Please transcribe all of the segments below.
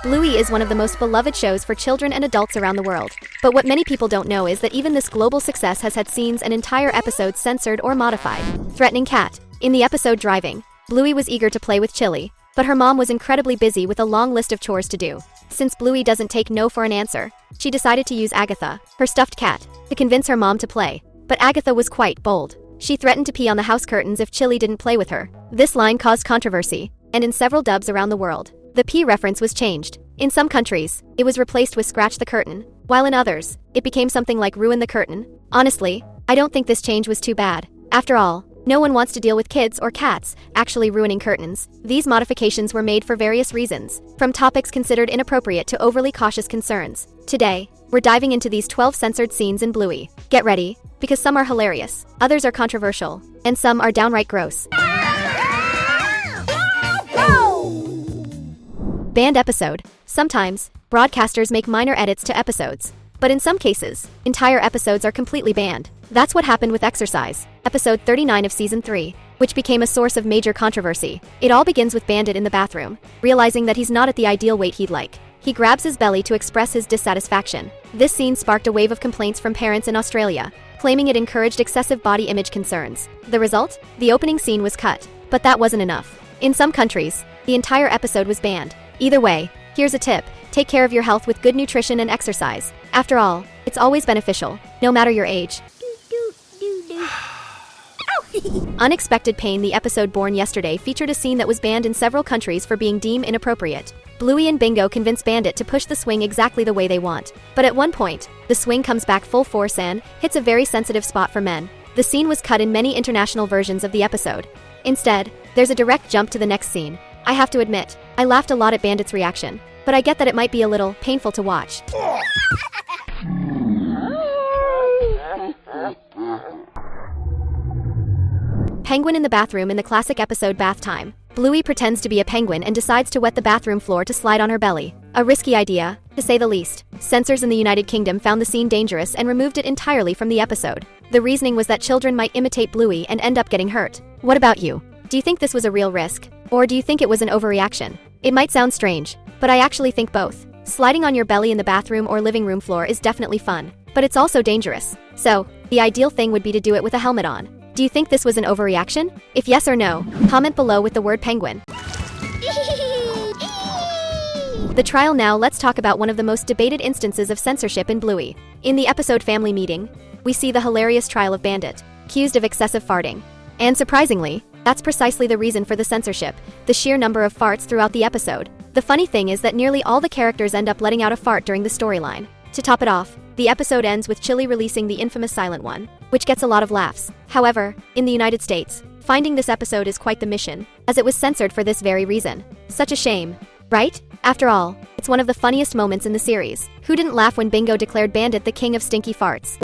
Bluey is one of the most beloved shows for children and adults around the world. But what many people don't know is that even this global success has had scenes and entire episodes censored or modified. Threatening cat. In the episode Driving, Bluey was eager to play with Chili, but her mom was incredibly busy with a long list of chores to do. Since Bluey doesn't take no for an answer, she decided to use Agatha, her stuffed cat, to convince her mom to play. But Agatha was quite bold. She threatened to pee on the house curtains if Chili didn't play with her. This line caused controversy, and in several dubs around the world, the pee reference was changed. In some countries, it was replaced with scratch the curtain, while in others, it became something like ruin the curtain. Honestly, I don't think this change was too bad. After all, no one wants to deal with kids or cats actually ruining curtains. These modifications were made for various reasons, from topics considered inappropriate to overly cautious concerns. Today, we're diving into these 12 censored scenes in Bluey. Get ready, because some are hilarious, others are controversial, and some are downright gross. Banned episode. Sometimes, broadcasters make minor edits to episodes, but in some cases, entire episodes are completely banned. That's what happened with Exercise, episode 39 of season 3, which became a source of major controversy. It all begins with Bandit in the bathroom, realizing that he's not at the ideal weight he'd like. He grabs his belly to express his dissatisfaction. This scene sparked a wave of complaints from parents in Australia, claiming it encouraged excessive body image concerns. The result? The opening scene was cut, but that wasn't enough. In some countries, the entire episode was banned. Either way, here's a tip: take care of your health with good nutrition and exercise. After all, it's always beneficial, no matter your age. Unexpected Pain. The episode Born Yesterday featured a scene that was banned in several countries for being deemed inappropriate. Bluey and Bingo convince Bandit to push the swing exactly the way they want. But at one point, the swing comes back full force and hits a very sensitive spot for men. The scene was cut in many international versions of the episode. Instead, there's a direct jump to the next scene. I have to admit, I laughed a lot at Bandit's reaction, but I get that it might be a little painful to watch. Penguin in the bathroom. In the classic episode Bath Time, Bluey pretends to be a penguin and decides to wet the bathroom floor to slide on her belly. A risky idea, to say the least. Censors in the United Kingdom found the scene dangerous and removed it entirely from the episode. The reasoning was that children might imitate Bluey and end up getting hurt. What about you? Do you think this was a real risk? Or do you think it was an overreaction? It might sound strange, but I actually think both. Sliding on your belly in the bathroom or living room floor is definitely fun, but it's also dangerous. So, the ideal thing would be to do it with a helmet on. Do you think this was an overreaction? If yes or no, comment below with the word penguin. The trial. Now let's talk about one of the most debated instances of censorship in Bluey. In the episode Family Meeting, we see the hilarious trial of Bandit, accused of excessive farting. And surprisingly, that's precisely the reason for the censorship, the sheer number of farts throughout the episode. The funny thing is that nearly all the characters end up letting out a fart during the storyline. To top it off, the episode ends with Chili releasing the infamous silent one, which gets a lot of laughs. However, in the United States, finding this episode is quite the mission, as it was censored for this very reason. Such a shame, right? After all, it's one of the funniest moments in the series. Who didn't laugh when Bingo declared Bandit the king of stinky farts?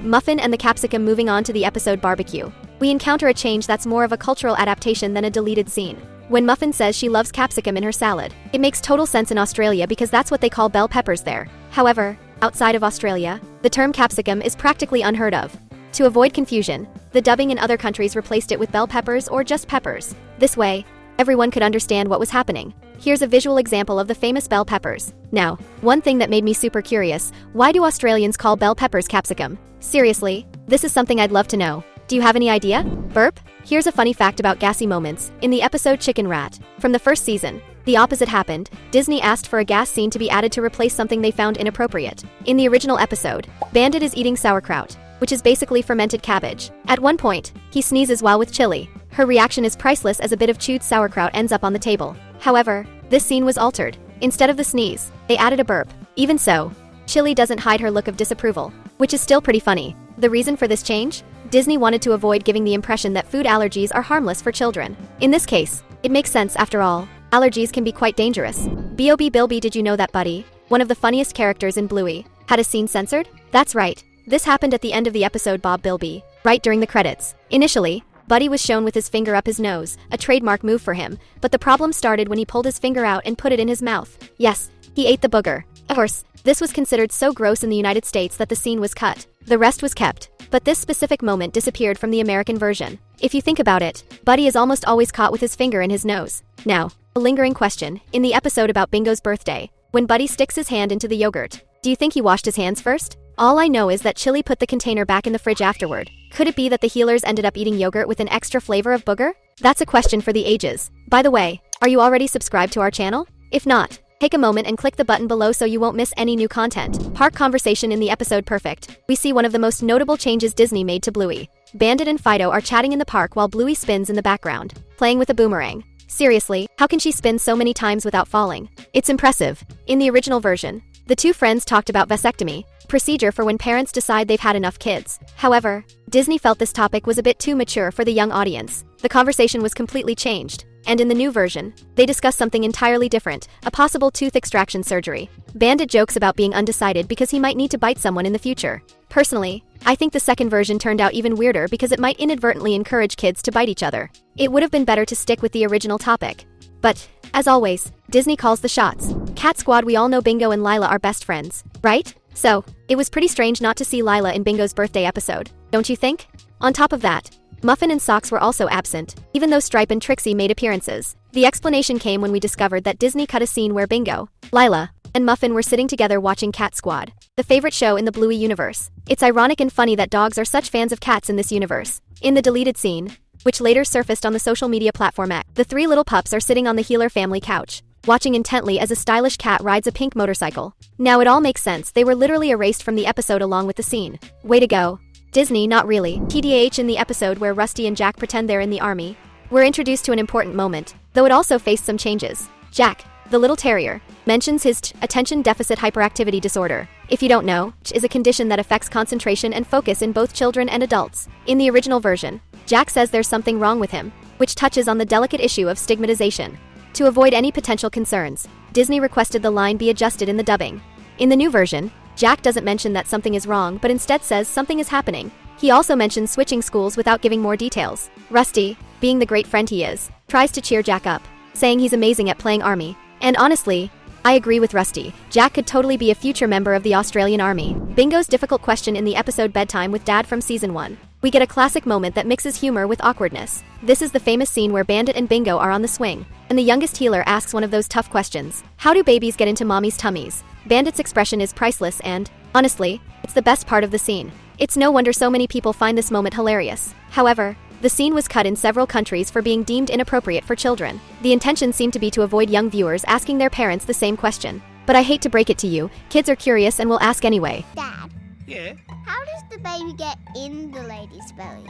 Muffin and the Capsicum. Moving on to the episode Barbecue, we encounter a change that's more of a cultural adaptation than a deleted scene. When Muffin says she loves capsicum in her salad, it makes total sense in Australia because that's what they call bell peppers there. However, outside of Australia, the term capsicum is practically unheard of. To avoid confusion, the dubbing in other countries replaced it with bell peppers or just peppers. This way, everyone could understand what was happening. Here's a visual example of the famous bell peppers. Now, one thing that made me super curious: why do Australians call bell peppers capsicum? Seriously, this is something I'd love to know. Do you have any idea? Burp? Here's a funny fact about gassy moments. In the episode Chicken Rat, from the first season, the opposite happened. Disney asked for a gas scene to be added to replace something they found inappropriate. In the original episode, Bandit is eating sauerkraut, which is basically fermented cabbage. At one point, he sneezes while with Chili. Her reaction is priceless as a bit of chewed sauerkraut ends up on the table. However, this scene was altered. Instead of the sneeze, they added a burp. Even so, Chili doesn't hide her look of disapproval, which is still pretty funny. The reason for this change? Disney wanted to avoid giving the impression that food allergies are harmless for children. In this case, it makes sense after all. Allergies can be quite dangerous. B.O.B. Bilby. Did you know that Buddy, one of the funniest characters in Bluey, had a scene censored? That's right. This happened at the end of the episode Bob Bilby, right during the credits. Initially, Buddy was shown with his finger up his nose, a trademark move for him, but the problem started when he pulled his finger out and put it in his mouth. Yes, he ate the booger. Of course, this was considered so gross in the United States that the scene was cut. The rest was kept, but this specific moment disappeared from the American version. If you think about it, Buddy is almost always caught with his finger in his nose. Now, a lingering question. In the episode about Bingo's birthday, when Buddy sticks his hand into the yogurt, do you think he washed his hands first? All I know is that Chili put the container back in the fridge afterward. Could it be that the healers ended up eating yogurt with an extra flavor of booger? That's a question for the ages. By the way, are you already subscribed to our channel? If not, take a moment and click the button below so you won't miss any new content. Park conversation in the episode Perfect. We see one of the most notable changes Disney made to Bluey. Bandit and Fido are chatting in the park while Bluey spins in the background, playing with a boomerang. Seriously, how can she spin so many times without falling? It's impressive. In the original version, the two friends talked about vasectomy, procedure for when parents decide they've had enough kids. However, Disney felt this topic was a bit too mature for the young audience. The conversation was completely changed. And in the new version, they discuss something entirely different, a possible tooth extraction surgery. Bandit jokes about being undecided because he might need to bite someone in the future. Personally, I think the second version turned out even weirder because it might inadvertently encourage kids to bite each other. It would have been better to stick with the original topic. But, as always, Disney calls the shots. Cat Squad, we all know Bingo and Lila are best friends, right? So, it was pretty strange not to see Lila in Bingo's birthday episode, don't you think? On top of that, Muffin and Socks were also absent, even though Stripe and Trixie made appearances. The explanation came when we discovered that Disney cut a scene where Bingo, Lila, and Muffin were sitting together watching Cat Squad, the favorite show in the Bluey universe. It's ironic and funny that dogs are such fans of cats in this universe. In the deleted scene, which later surfaced on the social media platform X, the three little pups are sitting on the Healer family couch, watching intently as a stylish cat rides a pink motorcycle. Now it all makes sense, they were literally erased from the episode along with the scene. Way to go. Disney, not really. TDAH, in the episode where Rusty and Jack pretend they're in the army, we're introduced to an important moment, though it also faced some changes. Jack, the little terrier, mentions his attention deficit hyperactivity disorder. If you don't know, is a condition that affects concentration and focus in both children and adults. In the original version, Jack says there's something wrong with him, which touches on the delicate issue of stigmatization. To avoid any potential concerns, Disney requested the line be adjusted in the dubbing. In the new version, Jack doesn't mention that something is wrong but instead says something is happening. He also mentions switching schools without giving more details. Rusty, being the great friend he is, tries to cheer Jack up, saying he's amazing at playing army. And honestly, I agree with Rusty. Jack could totally be a future member of the Australian Army. Bingo's difficult question in the episode Bedtime with Dad from Season 1. We get a classic moment that mixes humor with awkwardness. This is the famous scene where Bandit and Bingo are on the swing, and the youngest healer asks one of those tough questions. How do babies get into mommy's tummies? Bandit's expression is priceless and, honestly, it's the best part of the scene. It's no wonder so many people find this moment hilarious. However, the scene was cut in several countries for being deemed inappropriate for children. The intention seemed to be to avoid young viewers asking their parents the same question. But I hate to break it to you, kids are curious and will ask anyway. Dad. Yeah? How does the baby get in the lady's belly?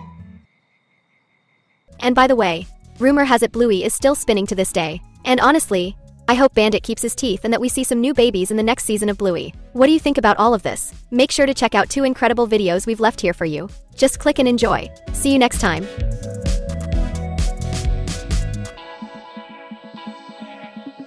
And by the way, rumor has it Bluey is still spinning to this day. And honestly, I hope Bandit keeps his teeth and that we see some new babies in the next season of Bluey. What do you think about all of this? Make sure to check out 2 incredible videos we've left here for you. Just click and enjoy. See you next time.